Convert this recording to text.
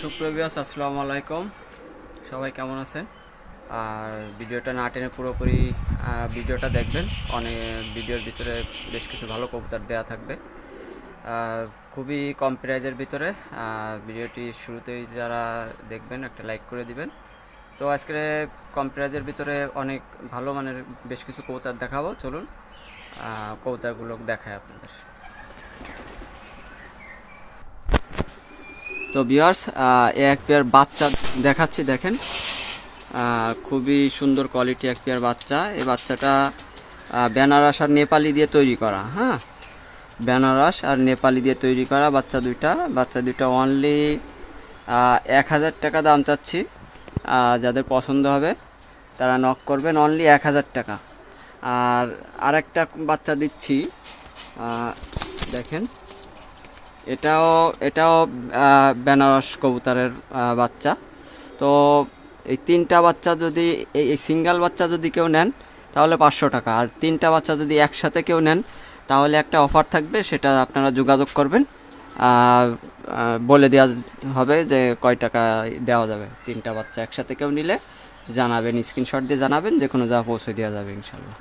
সুপ্রিয় ভিউয়ার্স, আসসালামু আলাইকুম। সবাই কেমন আছেন? আর ভিডিওটা না টেনে পুরোপুরি ভিডিওটা দেখবেন। অনেক ভিডিওর ভিতরে বেশ কিছু ভালো কবুতর দেওয়া থাকবে, খুবই কম প্রাইজের ভিতরে। ভিডিওটি শুরুতেই যারা দেখবেন একটা লাইক করে দিবেন। তো আজকে কম প্রাইজের ভিতরে অনেক ভালো মানের বেশ কিছু কবুতর দেখাবো। চলুন কবুতরগুলো দেখায় আপনাদের। তো ভিউয়ার্স, এক পেয়ার বাচ্চা দেখাচ্ছি, দেখেন। খুবই সুন্দর কোয়ালিটি এক পেয়ার বাচ্চা। এই বাচ্চাটা বেনারস আর নেপালি দিয়ে তৈরি করা। হ্যাঁ, বেনারস আর নেপালি দিয়ে তৈরি করা বাচ্চা দুইটা অনলি 1000 টাকা দাম চাচ্ছি। যাদের পছন্দ হবে তারা নক করবেন, অনলি 1000 টাকা। আর আরেকটা বাচ্চা দিচ্ছি, দেখেন। এটাও বেনারস কবুতরের বাচ্চা। তো এই তিনটা বাচ্চা যদি এই সিঙ্গেল বাচ্চা যদি কেউ নেন তাহলে 500 টাকা, আর তিনটা বাচ্চা যদি একসাথে কেউ নেন তাহলে একটা অফার থাকবে, সেটা আপনারা যোগাযোগ করবেন। বলে দেওয়া হবে যে কয় টাকা দেওয়া যাবে। তিনটা বাচ্চা একসাথে কেউ নিলে জানাবেন, স্ক্রিনশট দিয়ে জানাবেন, যে কোনো জায়গা পৌঁছে দেওয়া যাবে ইনশাল্লাহ।